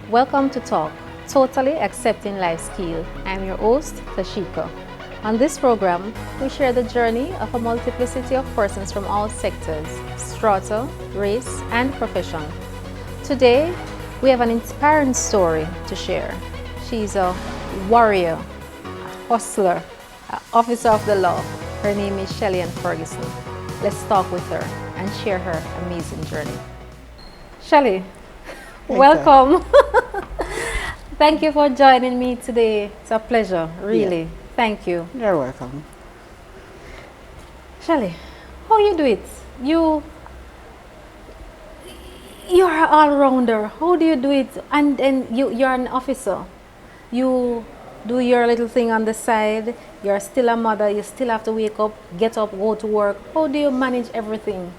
Welcome to Talk, Totally Accepting Life Skill. I'm your host, Tashika. On this program, we share the journey of a multiplicity of persons from all sectors, strata, race, and profession. Today, we have an inspiring story to share. She's a warrior, a hustler, an officer of the law. Her name is Shelly Ann Ferguson. Let's talk with her and share her amazing journey. Shelly, welcome. Thank you for joining me today. It's a pleasure, really. Yeah. Thank you. You're welcome. Shelly, how you do it? You're an all-rounder. How do you do it? And then you're an officer. You do your little thing on the side. You're still a mother. You still have to wake up, get up, go to work. How do you manage everything?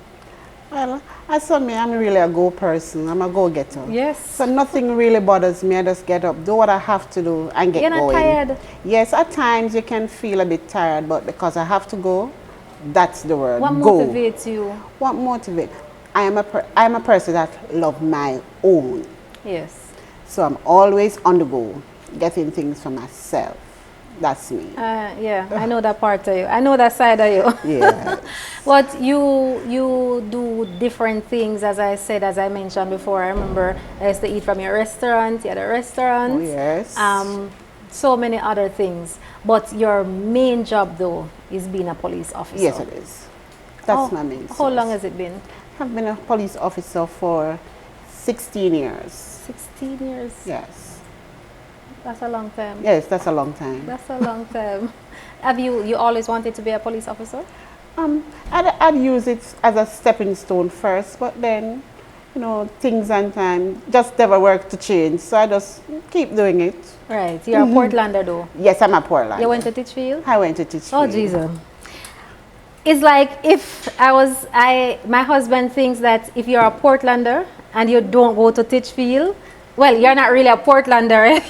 Well, as for me, I'm really a go person. I'm a go-getter. Yes. So nothing really bothers me. I just get up, do what I have to do, and get going. You're not tired? Yes, at times you can feel a bit tired, but because I have to go, that's the word. What go. Motivates you? What motivates? I'm a person that love my own. Yes. So I'm always on the go, getting things for myself. That's me. Yeah, I know that part of you. I know that side of you. Yeah. But you do different things, as I mentioned before. I remember I used to eat from your restaurant. You had a restaurant. Oh, yes. So many other things. But your main job, though, is being a police officer. Yes, it is. That's my main source. How long has it been? I've been a police officer for 16 years. 16 years? Yes. That's a long time. Yes, that's a long time. That's a long time. Have you always wanted to be a police officer? I'd use it as a stepping stone first, but then, things and time just never work to change. So I just keep doing it. Right. You're a Portlander, though. Yes, I'm a Portlander. You went to Titchfield? I went to Titchfield. Oh, Jesus. It's like if my husband thinks that if you're a Portlander and you don't go to Titchfield, well, you're not really a Portlander.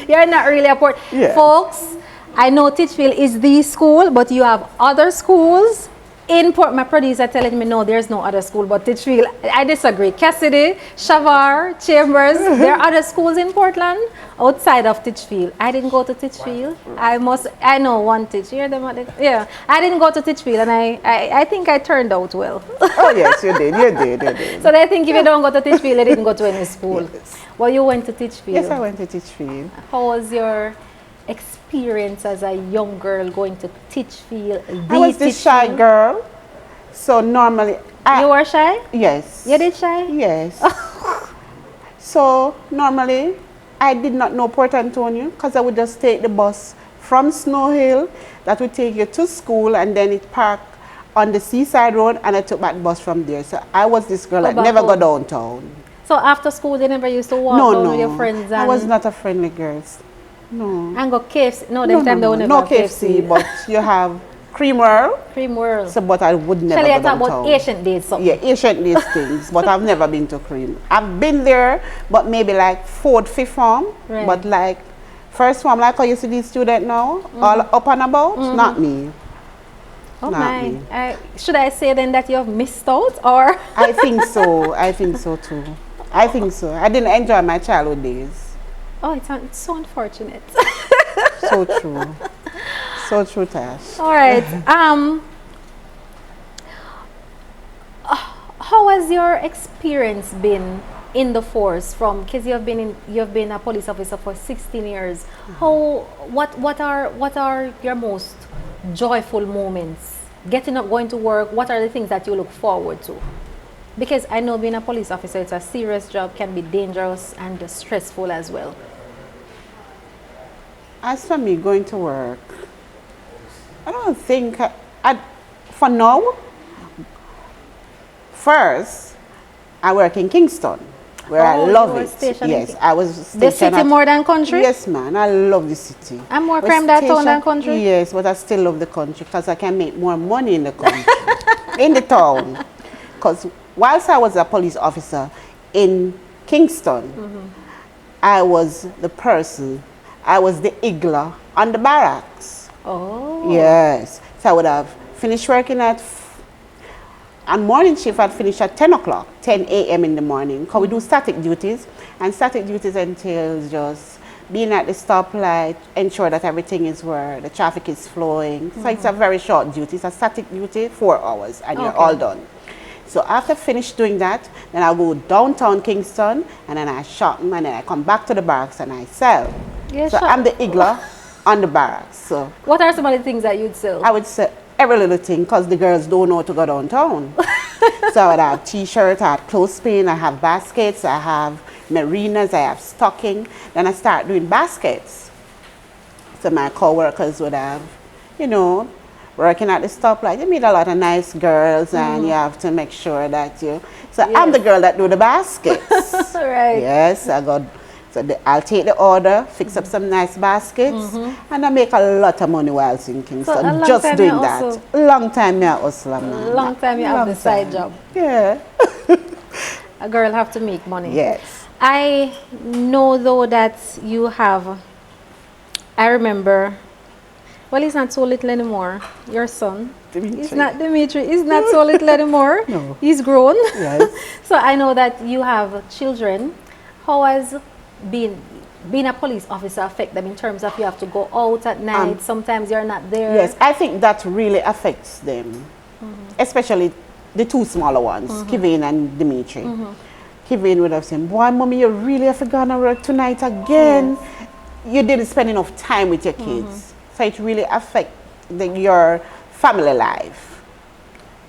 You're not really a Yeah. Folks, I know Titchfield is the school, but you have other schools in Port. My producer telling me, no, there's no other school but Titchfield. I disagree. Cassidy, Shavar, Chambers, there are other schools in Portland outside of Titchfield. I didn't go to Titchfield. I know one Titch. Yeah, I didn't go to Titchfield, and I think I turned out well. Oh, yes, you did. So they think if you don't go to Titchfield, you didn't go to any school. Yes. Well, you went to Titchfield. Yes, I went to Titchfield. How was your experience as a young girl going to Titchfield? I was the shy girl. So normally... You were shy? Yes. You did shy? Yes. So normally, I did not know Port Antonio because I would just take the bus from Snow Hill that would take you to school, and then it parked on the Seaside Road, and I took back the bus from there. So I was this girl that never go downtown. So after school, they never used to walk down with your friends? I was not a friendly girl. No. And go KFC? No, them time they would never no have KFC, but you have Cream World. Cream World. So, but I would never Shall go I talk downtown. about Ancient Days? Something? Yeah, Ancient Days things, but I've never been to Cream. I've been there, but maybe like 4th, 5th form, right. But like 1st form, like how you see these students now, all up and about, not me. Oh not my. me. Should I say then that you have missed out, or? I think so. I think so too. I think so. I didn't enjoy my childhood days. Oh, it's so unfortunate. So true. So true, Tash. All right. How has your experience been in the force because you've been a police officer for 16 years? What are your most joyful moments? Getting up, going to work, what are the things that you look forward to? Because I know being a police officer, it's a serious job, can be dangerous and stressful as well. As for me going to work, I don't think, for now, first, I work in Kingston, where I love it. Yes, I was stationed the city more than country? Yes, man, I love the city. And more crime that town than country? Yes, but I still love the country because I can make more money in the country, in the town. Because whilst I was a police officer in Kingston, I was the igler on the barracks. Oh. Yes. So I would have finished working at And morning shift I'd finish at 10 o'clock, 10 a.m. in the morning, because we do static duties, and static duties entails just being at the stoplight, ensure that everything is where the traffic is flowing. So it's a very short duty. It's a static duty, 4 hours, and you're all done. So after finish doing that, then I'll go downtown Kingston, and then I shop, and then I come back to the barracks and I sell. Yeah, so I'm the igler on the barracks. So what are some of the things that you'd sell? I would sell every little thing, because the girls don't know to go downtown. So I would have t-shirts, I have clothespin, I have baskets, I have marinas, I have stocking. Then I start doing baskets. So my co-workers would have, you know, working at the stoplight. You meet a lot of nice girls, and you have to make sure that you... So I'm the girl that do the baskets. Right. Yes, I'll take the order, fix up some nice baskets, and I make a lot of money while in Kingston, So just doing that. Long time me a hustler, man. Long time you have the side job. Yeah. A girl have to make money. Yes. I know though that you have, I remember, well, he's not so little anymore, your son. Dimitri. He's not Dimitri, he's not so little anymore. No. He's grown. Yes. So I know that you have children. How has being a police officer affect them in terms of you have to go out at night, sometimes you're not there? Yes, I think that really affects them, especially the two smaller ones, Kevin and Dimitri. Kevin would have said, boy, mommy, you really have to go to work tonight again. Yes. You didn't spend enough time with your kids. So it really affects your family life.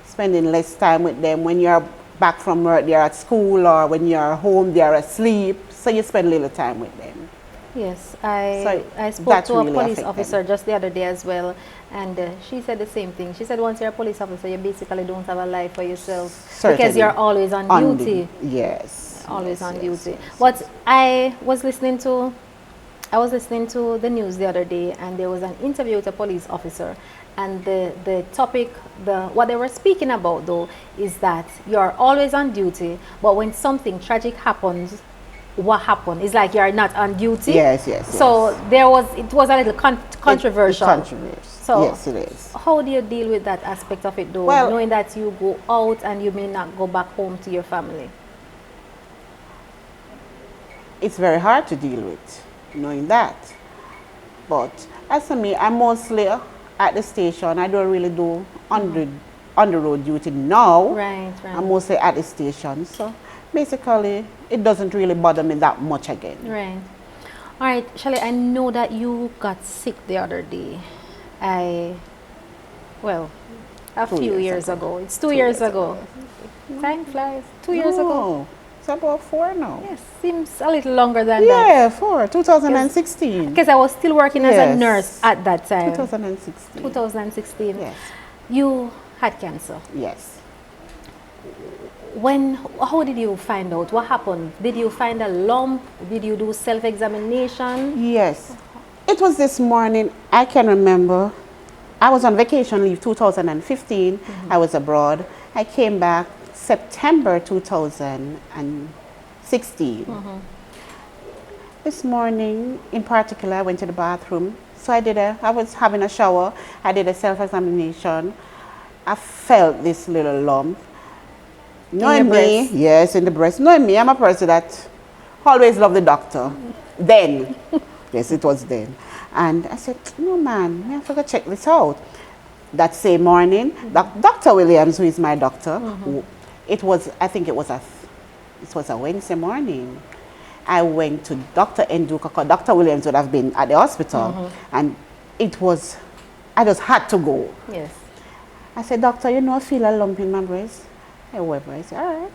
Spending less time with them. When you're back from work, they're at school, or when you're home, they're asleep. So you spend little time with them. Yes, I spoke to a police officer just the other day as well, and she said the same thing. She said once you're a police officer, you basically don't have a life for yourself. Certainly. Because you're always on duty. Yes. Always on duty. Yes. But I was listening to the news the other day, and there was an interview with a police officer, and the topic, what they were speaking about though, is that you're always on duty, but when something tragic happens, what happened? It's like you're not on duty. Yes, yes. So it was a little controversial. Controversial. So yes, it is. How do you deal with that aspect of it though, well, knowing that you go out and you may not go back home to your family? It's very hard to deal with, knowing that. But as for me, I'm mostly at the station. I don't really do on the road duty now. Right. I'm mostly at the station. So basically, it doesn't really bother me that much again. Right. All right, Shelley, I know that you got sick the other day. A few years ago. It's 2 years ago. Time flies. 2 years ago. It's about 4 now. Yes, seems a little longer than that. Yeah, 4, 2016. Because I was still working as a nurse at that time. 2016. 2016. Yes. You had cancer. Yes. How did you find out? What happened? Did you find a lump? Did you do self-examination? Yes. It was this morning. I can remember. I was on vacation leave 2015. I was abroad. I came back September 2016. This morning, in particular, I went to the bathroom. So I was having a shower. I did a self-examination. I felt this little lump. Knowing me, yes, in the breast. Knowing me, I'm a person that always loved the doctor. Then, yes, it was then. And I said, no man, I have to go check this out. That same morning, Dr. Williams, who is my doctor, I think it was a Wednesday morning. I went to Dr. Nduka, because Dr. Williams would have been at the hospital. And I just had to go. Yes. I said, doctor, I feel a lump in my breast. I said, all right.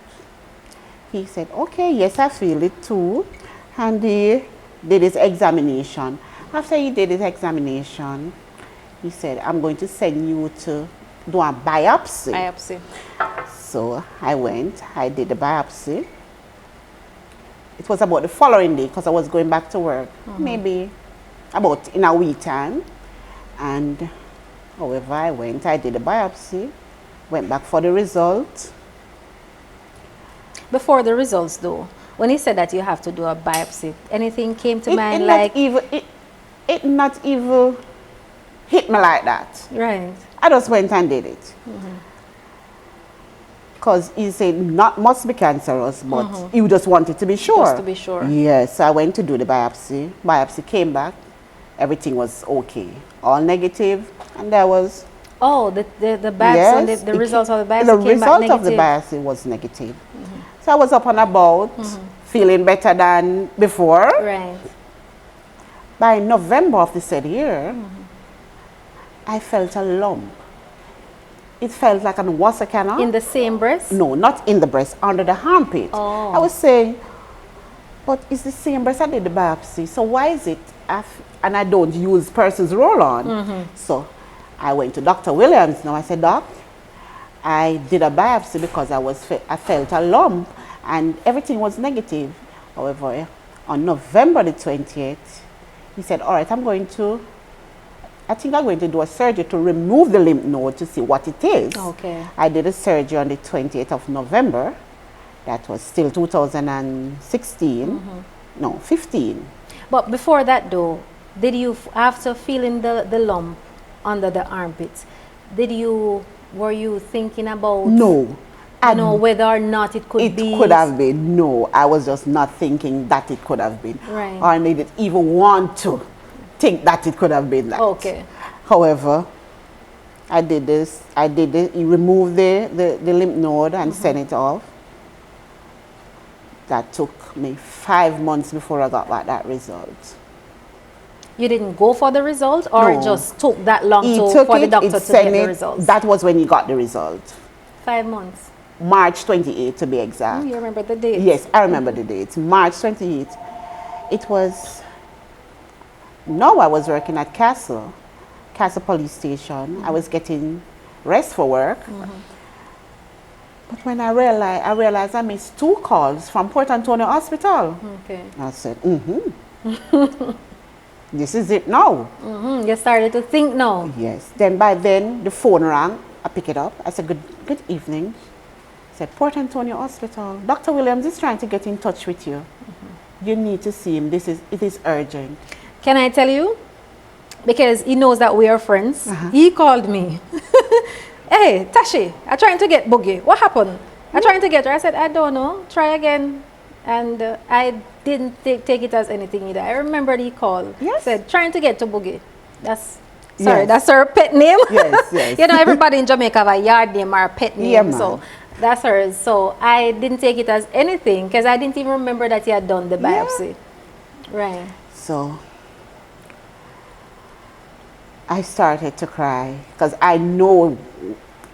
He said, okay, yes, I feel it too. And he did his examination. After he did his examination, he said, I'm going to send you to do a biopsy. So I went, I did the biopsy. It was about the following day, because I was going back to work, maybe about in a week time. And however, I went, I did the biopsy, went back for the result. Before the results though, when he said that you have to do a biopsy, anything came to mind like... It not even hit me like that. Right. I just went and did it. because he said not must be cancerous, but he just wanted to be sure. Just to be sure. Yes, I went to do the biopsy. Biopsy came back, everything was okay, all negative, and there was. Oh, the biopsy, Yes, the results of the biopsy the came back result negative. of the biopsy was negative. So I was up and about, feeling better than before. Right. By November of the said year, I felt a lump. It felt like an wasakana. In the same breast? No, not in the breast, under the armpit. Oh. I was saying, but it's the same breast I did the biopsy, so why is it? And I don't use person's roll-on. So I went to Dr. Williams. Now I said, Doc, I did a biopsy because I felt a lump and everything was negative. However, on November the 20th, he said, all right, I think I'm going to do a surgery to remove the lymph node to see what it is. Okay. I did a surgery on the 20th of November. That was still 2016. No, 15. But before that though, did you, after feeling the lump under the armpits, were you thinking about, No. whether or not it could be? It could have been. No, I was just not thinking that it could have been. Right. Or I didn't even want to think that it could have been that. Okay. However, I did this. You remove the lymph node and send it off. That took me 5 months before I got back that result. You didn't go for the result, or No. it just took that long for the doctor to get the results? That was when he got the result. 5 months. March 28th to be exact. You remember the date? Yes, I remember the date. March 28th. It was. No, I was working at Castle Police Station. I was getting rest for work. But when I realized I missed 2 calls from Port Antonio Hospital. Okay. I said, this is it now. You started to think no. Yes. Then by then, the phone rang. I pick it up. I said, good evening. I said, Port Antonio Hospital. Dr. Williams is trying to get in touch with you. You need to see him. It is urgent. Can I tell you? Because he knows that we are friends. He called me. Hey, Tashi, I'm trying to get Boogie. What happened? I'm trying to get her. I said, I don't know. Try again. And I didn't take it as anything either. I remembered he called. Yes. Said, trying to get to Boogie. That's Yes. that's her pet name. Yes, yes. Everybody in Jamaica have a yard name or a pet name. Yeah, man. So that's hers. So I didn't take it as anything because I didn't even remember that he had done the biopsy. Right. So I started to cry because I know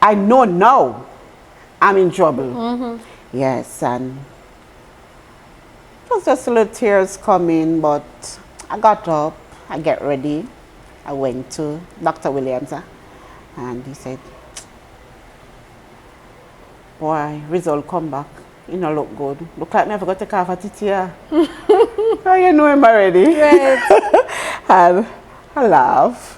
now I'm in trouble. Yes, and it was just little tears coming, but I got up, I get ready, I went to Dr. Williams, and he said, boy, result come back, look good. Look like me I forgot to take off a titia. Oh, you know him already. Right. And I laugh.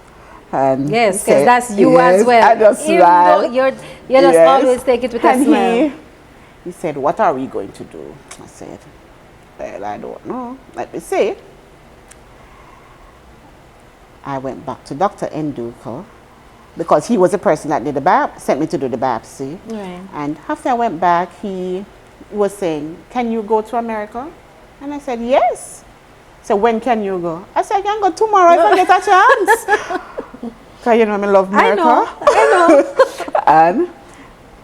And yes, because that's you as well. I just smile. You just always take it with a smile. He said, what are we going to do? I said, well, I don't know. Let me see. I went back to Dr. Nduko because he was the person that sent me to do the biopsy. Right. And after I went back, he was saying, can you go to America? And I said, yes. So when can you go? I said, I can go tomorrow if I get a chance. Because I love America. I know. And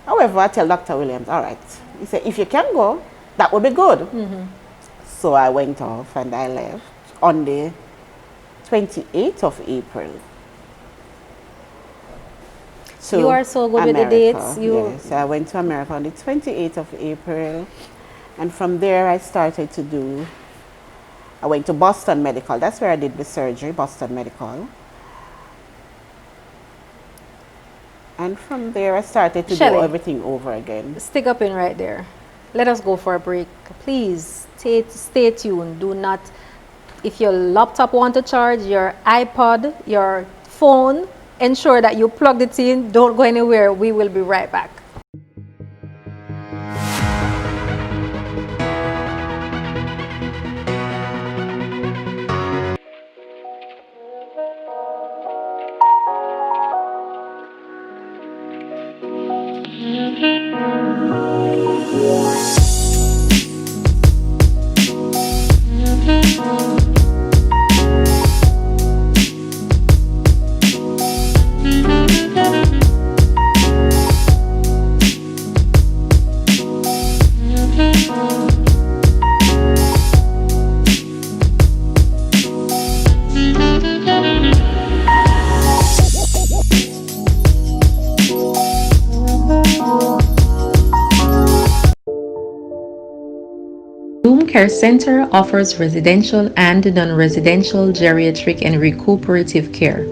however, I tell Dr. Williams, all right. He said, if you can go, that would be good. So I went off and I left on the 28th of April. You are so good America. with the dates. Yes, I went to America on the 28th of April. And from there I went to Boston Medical. That's where I did the surgery, Boston Medical. And from there I started to do everything over again. Stick up in right there. Let us go for a break. Please stay tuned. Do not, if your laptop want to charge, your iPod, your phone, ensure that you plug it in. Don't go anywhere. We will be right back. Care Center offers residential and non-residential geriatric and recuperative care.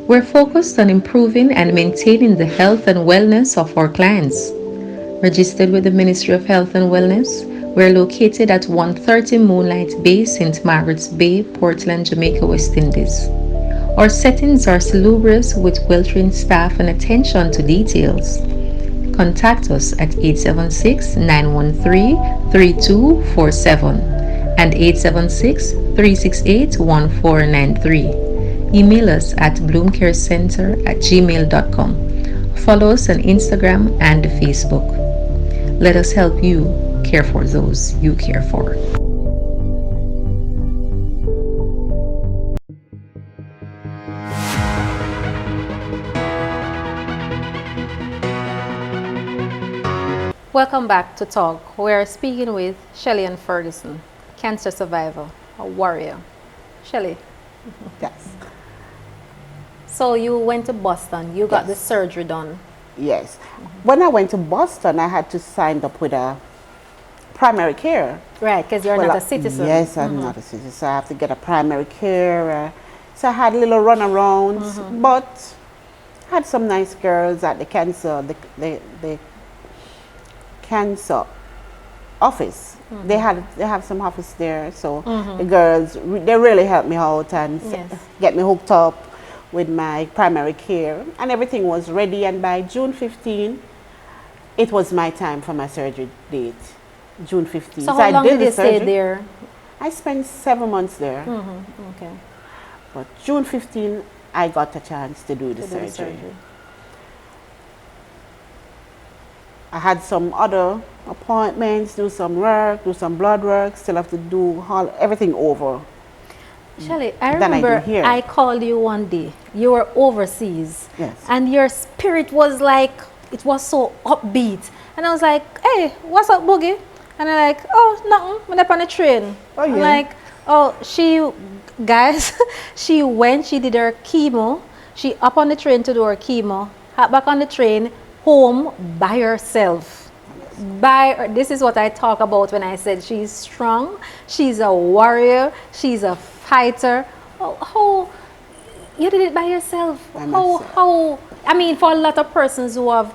We're focused on improving and maintaining the health and wellness of our clients. Registered with the Ministry of Health and Wellness, we're located at 130 Moonlight Bay, St. Margaret's Bay, Portland, Jamaica, West Indies. Our settings are salubrious with well-trained staff and attention to details. Contact us at 876-913-3247 and 876-368-1493. Email us at bloomcarecenter@gmail.com. Follow us on Instagram and Facebook. Let us help you care for those you care for. Welcome back to Talk. We're speaking with Shelly and Ferguson, cancer survivor, a warrior. Shelly. Yes. So you went to Boston. You got Yes. the surgery done. Yes. When I went to Boston, I had to sign up with a primary care. Right, because you're not a citizen. Yes, I'm not a citizen, so I have to get a primary care. So I had a little runarounds, but I had some nice girls at the cancer, the cancer office. They have some office there, so the girls they really helped me out and get me hooked up with my primary care, and everything was ready. And by June 15, it was my time for my surgery date. June 15. So how long did you stay there? I spent 7 months there. Okay. But June 15, I got a chance to do the surgery. I had some other appointments, do some work, do some blood work, still have to do everything over. Shelly, I remember I called you one day. You were overseas. Yes. And your spirit was like, it was so upbeat. And I was like, hey, what's up, Boogie? And I'm like, oh, nothing. I'm up on the train. Oh, yeah. I'm like, oh, she went, she did her chemo. She up on the train to do her chemo. Hop back on the train, home by herself. This is what I talk about when I said she's strong, she's a warrior, she's a fighter. How you did it by yourself? How I mean, for a lot of persons who have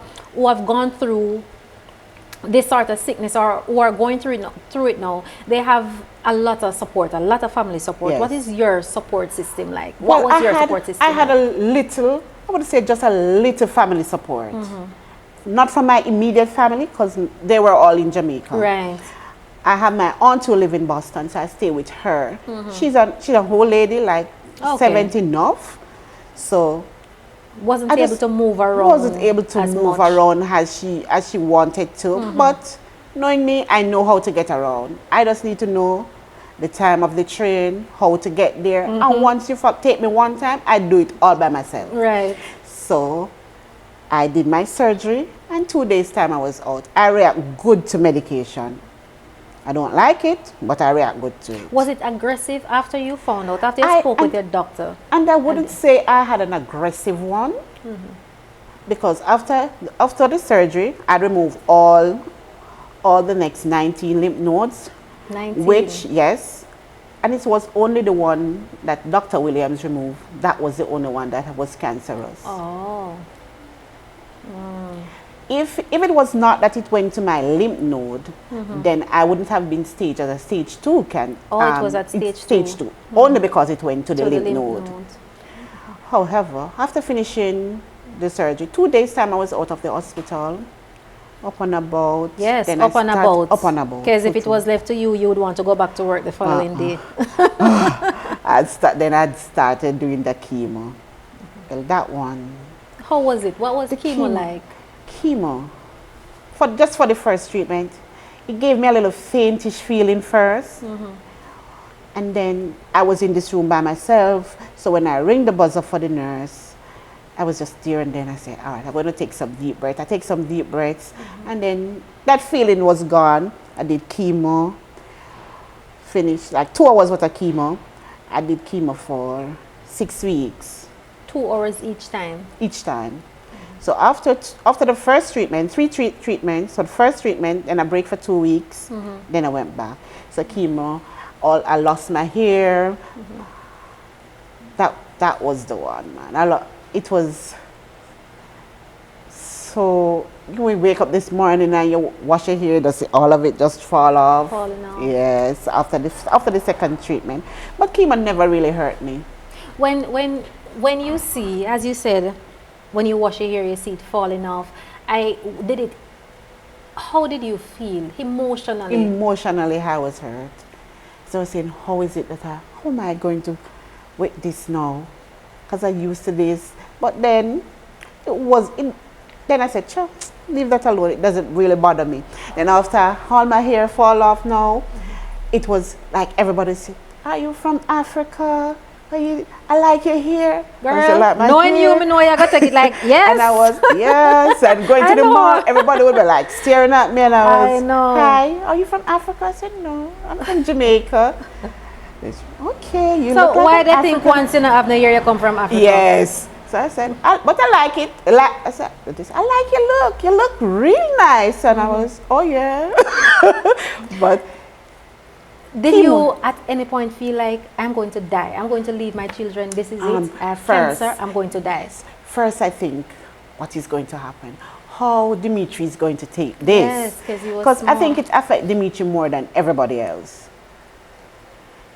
gone through this sort of sickness or who are going through it now, they have a lot of support, a lot of family support. Yes. What is your support system like? Well, what was your support system? I had a little, I would say just a little family support. Not from my immediate family, because they were all in Jamaica. Right. I have my aunt who live in Boston, so I stay with her. She's a whole lady, like 70 enough. So wasn't able to move around. Wasn't able to move around as she wanted to. But knowing me, I know how to get around. I just need to know the time of the train, how to get there. And once you take me one time, I do it all by myself. Right. So I did my surgery, and 2 days time I was out. I react good to medication. I don't like it, but I react good to it. Was it aggressive after you found out, after you spoke with your doctor? And I wouldn't say I had an aggressive one, because after the surgery, I removed all the next 19 lymph nodes. 19? Which, yes, and it was only the one that Dr. Williams removed. That was the only one that was cancerous. Oh. If it was not that it went to my lymph node, then I wouldn't have been staged as a stage 2 it was at stage 2. Only because it went to the lymph node. However, after finishing the surgery, 2 days time I was out of the hospital, up and about. Yes, then up and about. Up and about. Because if it was left to you, you would want to go back to work the following day. Then I'd started doing the chemo. Well, that one. How was it? What was the chemo like? Chemo, just for the first treatment, it gave me a little faintish feeling first, and then I was in this room by myself. So when I ring the buzzer for the nurse, I was just there, and then I said, all right, I'm going to take some deep breaths. I take some deep breaths, and then that feeling was gone. I did chemo, finished like 2 hours worth of chemo. I did chemo for 6 weeks. 2 hours each time? Each time. So after the first treatment, treatments, so the first treatment, then I break for 2 weeks, then I went back. So chemo, I lost my hair. That was the one, man. It was so, you wake up this morning and you wash your hair, all of it just fall off. Falling off. Yes, after the second treatment. But chemo never really hurt me. When you see, as you said, when you wash your hair, you see it falling off. How did you feel emotionally? Emotionally, I was hurt. So I was saying, how am I going to with this now? Because I used to this. But then then I said, sure, leave that alone. It doesn't really bother me. Then after all my hair fall off now, it was like everybody said, are you from Africa? I like your hair. Girl, like knowing you, I know you got to take it like, yes. And I was, yes. And going to the mall, everybody would be like staring at me. And I was, hi, are you from Africa? I said, no, I'm from Jamaica. Okay, you look like why an they African. think once in a half the year you come from Africa? Yes. So I said, but I like it. I said, I like your look. You look real nice. And I was, oh yeah. But did you at any point feel like, I'm going to die? I'm going to leave my children. This is it. I have cancer. I'm going to die. First, I think, what is going to happen? How Dimitri is going to take this? Yes, because I think it affects Dimitri more than everybody else.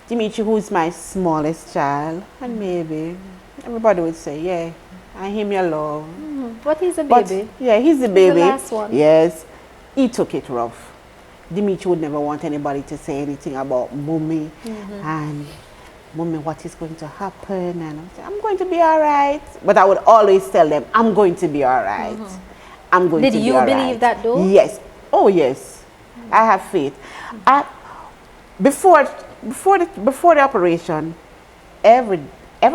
Dimitri, who is my smallest child, and maybe everybody would say, yeah, I him your love. But he's a baby. Yeah, he's the baby. The last one. Yes, he took it rough. Dimitri would never want anybody to say anything about Mummy and Mummy, what is going to happen? And I'm going to be all right. But I would always tell them, I'm going to be all right. I'm going to be all right. Did you believe that though? Yes. Oh, yes. I have faith. Before the operation, every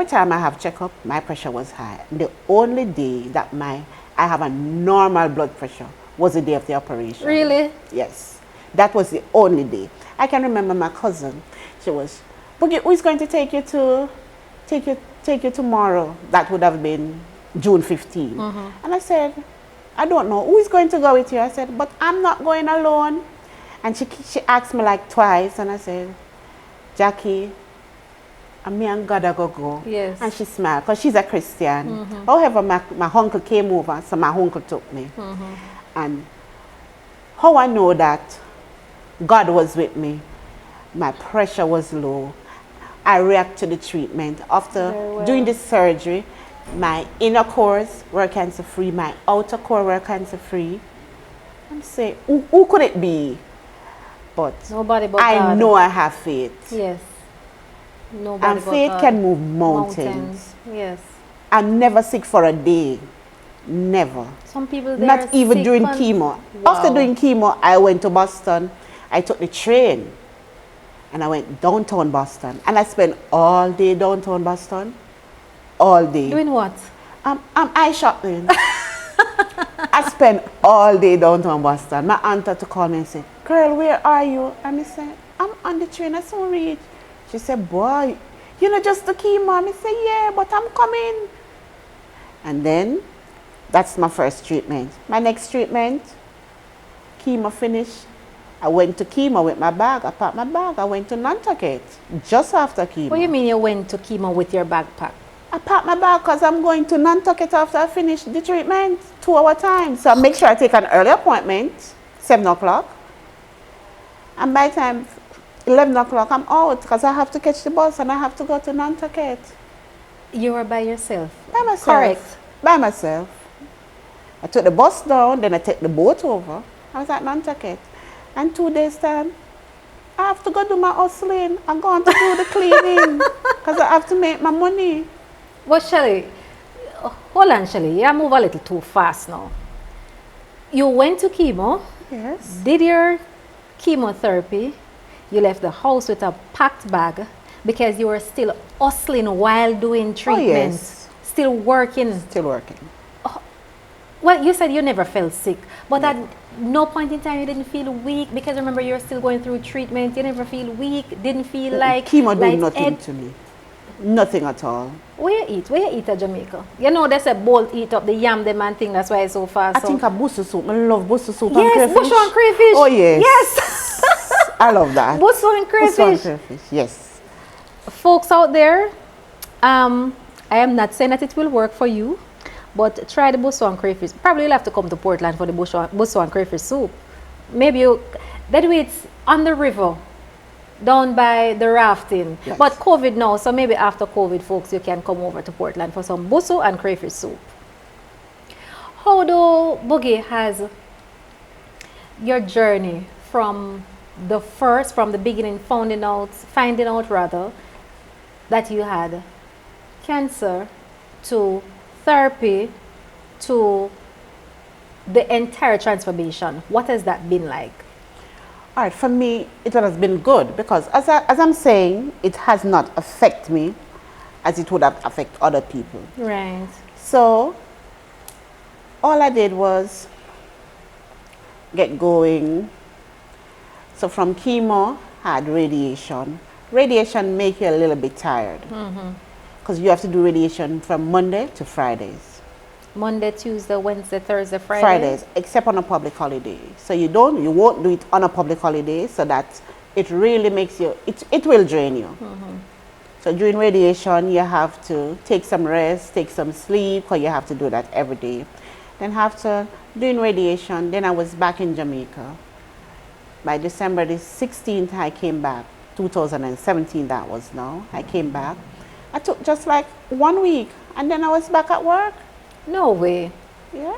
time I have checkup, my pressure was high. The only day that I have a normal blood pressure was the day of the operation. Really? Yes. That was the only day. I can remember my cousin. She was, Boogie, who's going to take you tomorrow? That would have been June 15. And I said, I don't know. Who is going to go with you? I said, but I'm not going alone. And she asked me like twice. And I said, Jackie, me and God are going to go. Yes. And she smiled because she's a Christian. However, my uncle came over, so my uncle took me. And how I know that God was with me, my pressure was low. I react to the treatment. After doing the surgery, my inner cores were cancer free, my outer core were cancer free. I'm saying, who could it be? But nobody but I God. know I have faith. Yes. Nobody And but faith God. can move mountains. Yes. I'm never sick for a day. Never. Some people not even during chemo. Wow. After doing chemo, I went to Boston. I took the train and I went downtown Boston. And I spent all day downtown Boston. All day. Doing what? I'm eye shopping. I spent all day downtown Boston. My aunt had to call me and say, girl, where are you? And I said, I'm on the train. I saw reach. She said, boy, you know just the chemo. I said, yeah, but I'm coming. And then that's my first treatment. My next treatment, chemo finished. I went to chemo with my bag. I packed my bag. I went to Nantucket just after chemo. What do you mean you went to chemo with your backpack? I packed my bag because I'm going to Nantucket after I finish the treatment, 2-hour time. So I make sure I take an early appointment, 7 o'clock. And by the time 11 o'clock, I'm out because I have to catch the bus and I have to go to Nantucket. You were by yourself? By myself. Correct. By myself. I took the bus down, then I take the boat over. I was at Nantucket. And 2 days time, I have to go do my hustling. I'm going to do the cleaning because I have to make my money. But Shelly, hold on Shelly, you move a little too fast now. You went to chemo. Yes. Did your chemotherapy. You left the house with a packed bag because you were still hustling while doing treatment. Oh, yes. Still working. Still working. Well, you said you never felt sick, but at no point in time you didn't feel weak because remember you're still going through treatment. You never feel weak, didn't feel like chemo did nothing to me. Nothing at all. Where you eat at Jamaica? You know they say bolt eat up the yam them and thing, that's why it's so fast. I think a busu soup. I love busu soup and yes, crayfish. busu and crayfish. Oh yes. Yes. I love that. Busu and crayfish. Busu and crayfish, yes. Folks out there, I am not saying that it will work for you, but try the busu and crayfish. Probably you'll have to come to Portland for the busu and crayfish soup. Maybe that way it's on the river, down by the rafting. Yes. But COVID now, so maybe after COVID, folks, you can come over to Portland for some busu and crayfish soup. How do Boogie has your journey from the beginning, finding out rather, that you had cancer, to therapy, to the entire transformation? What has that been like? All right, for me, it has been good because as I'm saying, it has not affected me as it would have affected other people. Right. So all I did was get going. So from chemo, I had radiation. Radiation make you a little bit tired because you have to do radiation from Monday to Fridays. Monday, Tuesday, Wednesday, Thursday, Friday? Fridays, except on a public holiday. So you won't do it on a public holiday, so that it really makes you, it will drain you. So during radiation, you have to take some rest, take some sleep, because you have to do that every day. Then after doing radiation, then I was back in Jamaica. By December the 16th, I came back. 2017 that was now. I came back. I took just like 1 week, and then I was back at work. No way. Yeah.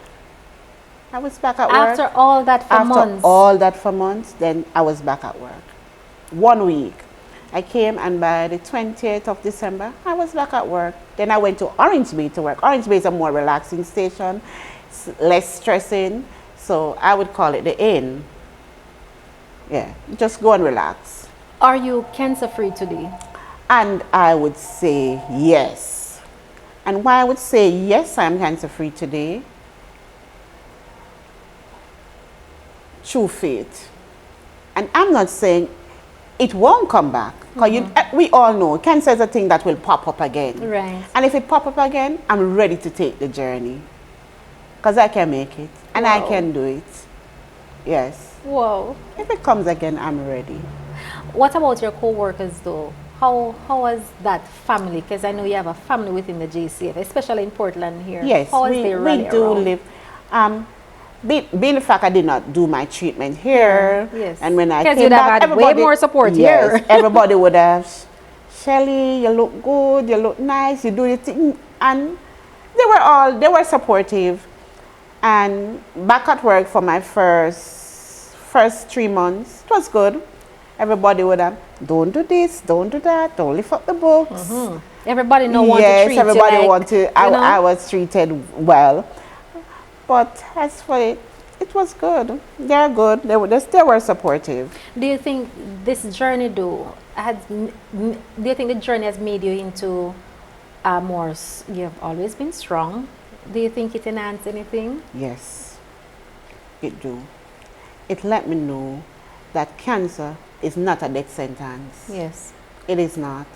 I was back at work. After all that for months? After all that for months, then I was back at work. 1 week. I came, and by the 20th of December, I was back at work. Then I went to Orange Bay to work. Orange Bay is a more relaxing station, less stressing. So I would call it the inn. Yeah, just go and relax. Are you cancer-free today? And I would say yes. And why I would say yes, I'm cancer-free today, true faith. And I'm not saying it won't come back, because we all know cancer is a thing that will pop up again. Right. And if it pop up again, I'm ready to take the journey, because I can make it, and I can do it. Yes. Whoa. If it comes again, I'm ready. What about your co-workers though? How was that family? Because I know you have a family within the JCF, especially in Portland here. Yes, how we do live. Being the fact I did not do my treatment here, yes, and when I came came back, everybody way more support here. Everybody would have, Shelly, you look good, you look nice, you do your thing, and they were supportive. And back at work for my first 3 months, it was good. Everybody would have, don't do this, don't do that, don't lift up the books. Everybody want to treat yes, everybody you like, wanted. I was treated well, but as for it, it was good. They're good. They were supportive. Do you think this journey do you think the journey has made you into more? You have always been strong. Do you think it enhanced anything? Yes, it do. It let me know that cancer is not a death sentence. Yes. It is not.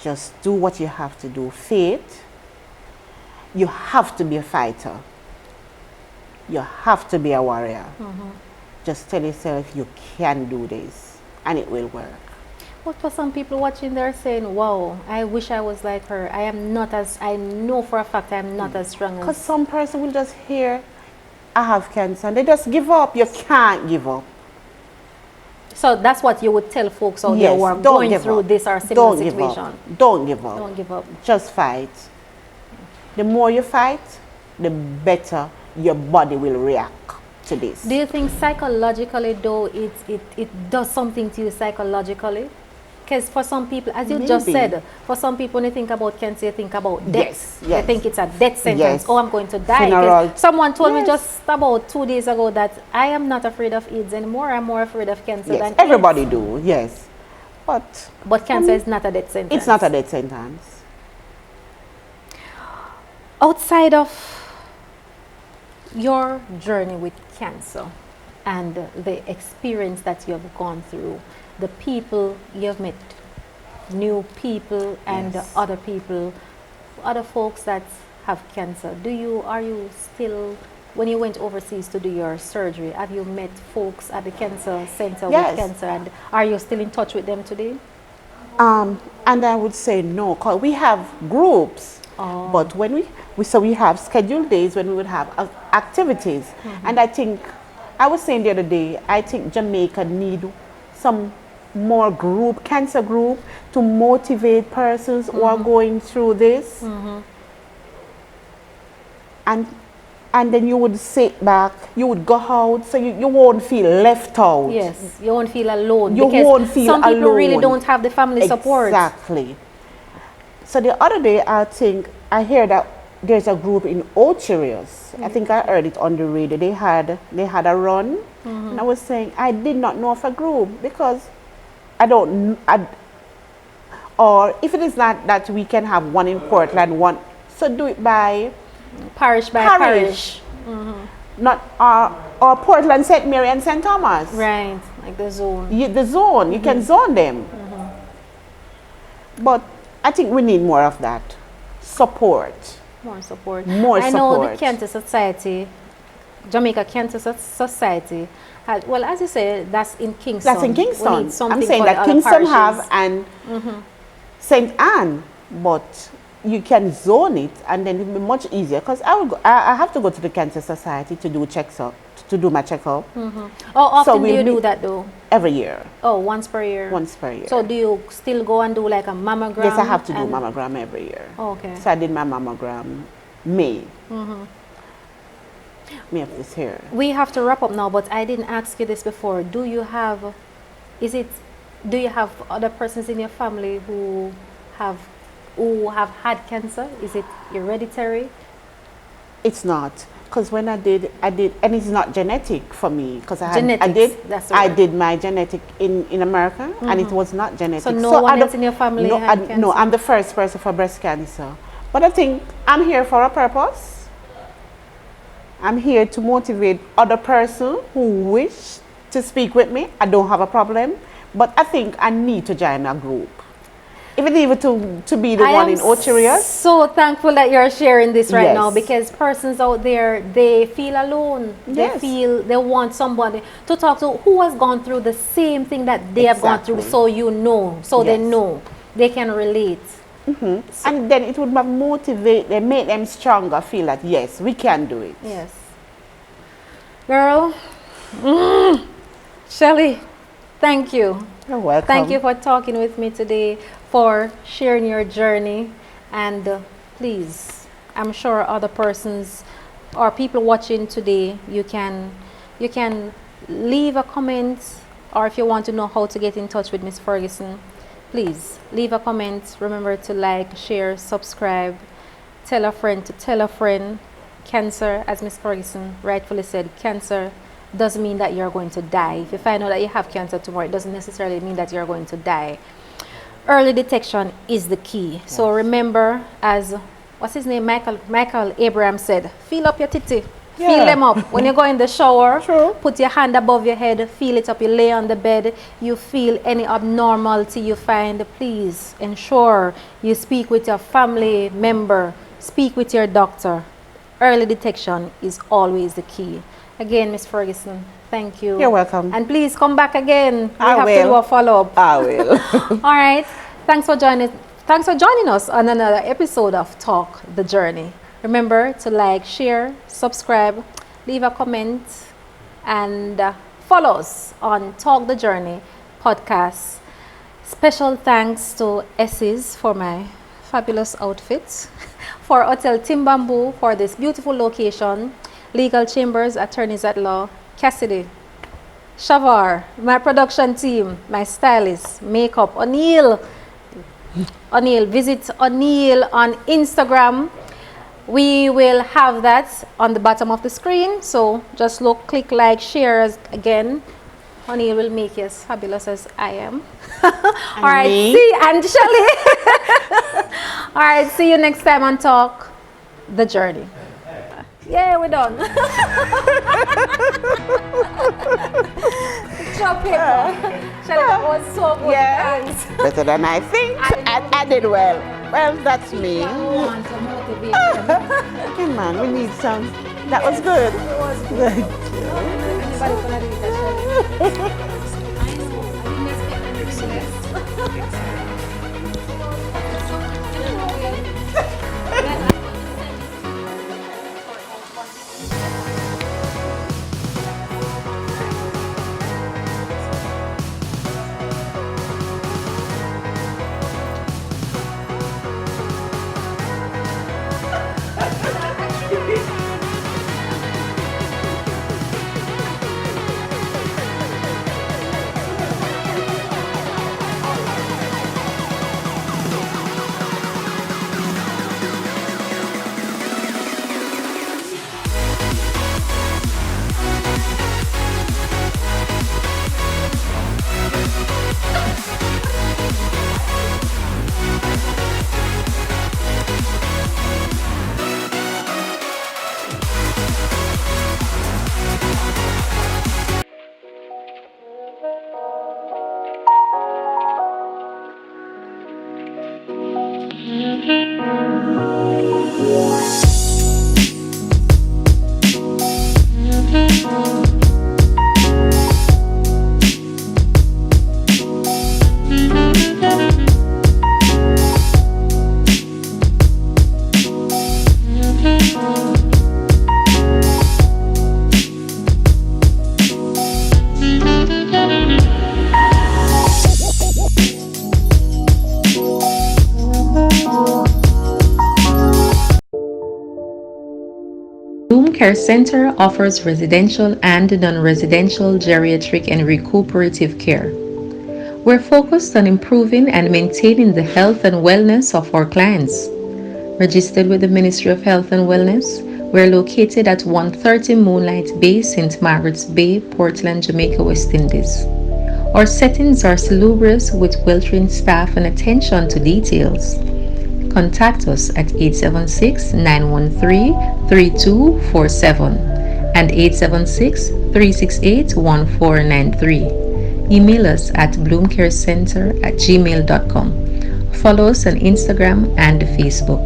Just do what you have to do. Faith. You have to be a fighter. You have to be a warrior. Just tell yourself you can do this, and it will work. But for some people watching, they're saying, wow, I wish I was like her. I know for a fact I am not as strong as... Because some person will just hear, I have cancer, and they just give up. You can't give up. So that's what you would tell folks out there who are going through this or similar situation. Don't give up. Don't give up. Just fight. The more you fight, the better your body will react to this. Do you think psychologically though it does something to you psychologically? Because for some people, as you just said, for some people when they think about cancer, they think about death. They think it's a death sentence. Oh, I'm going to die. Someone told me just about 2 days ago that I am not afraid of AIDS anymore. I'm more afraid of cancer than everybody AIDS. do, yes. But cancer is not a death sentence. It's not a death sentence. Outside of your journey with cancer and the experience that you have gone through, the people you have met, new people and Yes. other people, other folks that have cancer. Are you still, when you went overseas to do your surgery, have you met folks at the cancer center with Yes. cancer, and are you still in touch with them today? And I would say no, because we have groups, Oh. but when we have scheduled days when we would have activities. And I think, I was saying the other day, I think Jamaica need some more cancer group to motivate persons who are going through this. And then you would sit back, you would go out, so you won't feel left out. Yes, you won't feel alone. You because won't feel some people really alone. don't have the family support. Exactly. So the other day, I hear that there's a group in Ocherius. I think I heard it on the radio. They had a run, and I was saying I did not know of a group because or if it is not that we can have one in Portland, one, so do it by Parish by parish. not or Portland, St. Mary and St. Thomas. Right, like the zone. The zone, you can zone them. But I think we need more of that support. More support. More I know the support. Cancer Society, Jamaica Cancer Society, well, as you said, that's in Kingston. That's in We Kingston. need something I'm saying for that the other Kingston parishes. have and St. Anne, but you can zone it and then it'll be much easier because I have to go to the Cancer Society to do my checkup How often So do you we'll do be- that though? every year. Oh, once per year? Once per year. So do you still go and do like a mammogram? Yes, I have to do and- mammogram every year. Oh, okay. So I did my mammogram May. May of this year. We have to wrap up now, but I didn't ask you this before. Do you have other persons in your family who have had cancer? Is it hereditary? It's not, because when I did, and it's not genetic for me, because Genetics, that's the I word. did my genetic in America, and it was not genetic. So no one I else don't- in your family no, had No, cancer? I'm the first person for breast cancer. But I think I'm here for a purpose. I'm here to motivate other person who wish to speak with me. I don't have a problem, but I think I need to join a group. Even to be the one in Ocherius. So thankful that you're sharing this right Yes. now, because persons out there, they feel alone. Yes. They want somebody to talk to who has gone through the same thing that they have gone through, Exactly. so you know, so they Yes. know, they can relate. And then it would motivate them, make them stronger, feel that yes, we can do it. Yes. Girl, Shelly, thank you. You're welcome. Thank you for talking with me today, for sharing your journey, and please, I'm sure other persons or people watching today, you can leave a comment, or if you want to know how to get in touch with Miss Ferguson, please leave a comment. Remember to like, share, subscribe, tell a friend to tell a friend. Cancer, as Miss Ferguson rightfully said, cancer doesn't mean that you're going to die. If you find out that you have cancer tomorrow, it doesn't necessarily mean that you're going to die. Early detection is the key. Yes. So remember, as what's his name, Michael Abraham said, feel up your titty. Yeah. Feel them up. When you go in the shower, True. put your hand above your head, feel it up. You lay on the bed, you feel any abnormality you find, please ensure you speak with your family member, speak with your doctor. Early detection is always the key. Again, Miss Ferguson, thank you. You're welcome. And please come back again. We I have to will. do a follow-up. I will. All right. Thanks for joining us on another episode of Talk the Journey. Remember to like, share, subscribe, leave a comment, and follow us on Talk the Journey podcast. Special thanks to Esses for my fabulous outfits, for Hotel Timbambu for this beautiful location, Legal Chambers, Attorneys at Law, Cassidy, Shavar, my production team, my stylist, makeup, O'Neill, visit O'Neill on Instagram. We will have that on the bottom of the screen, so just click like, share again. O'Neill will make you as fabulous as I am. All right, me. and Shelly. All right, see you next time on Talk the Journey. Yeah, we're done. picture paper. Shalika was so good. Yeah, Thanks. better than I think. I did well. Well, that's me. I want to motivate Come on, we need some. That was good. It was good. Thank Anybody gonna do that, Shalika? Bloom Care Center offers residential and non-residential geriatric and recuperative care. We're focused on improving and maintaining the health and wellness of our clients. Registered with the Ministry of Health and Wellness, we're located at 130 Moonlight Bay, St. Margaret's Bay, Portland, Jamaica, West Indies. Our settings are salubrious with well-trained staff and attention to details. Contact us at 876-913-3247 and 876-368-1493. Email us at bloomcarecenter@gmail.com. Follow us on Instagram and Facebook.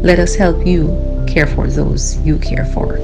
Let us help you care for those you care for.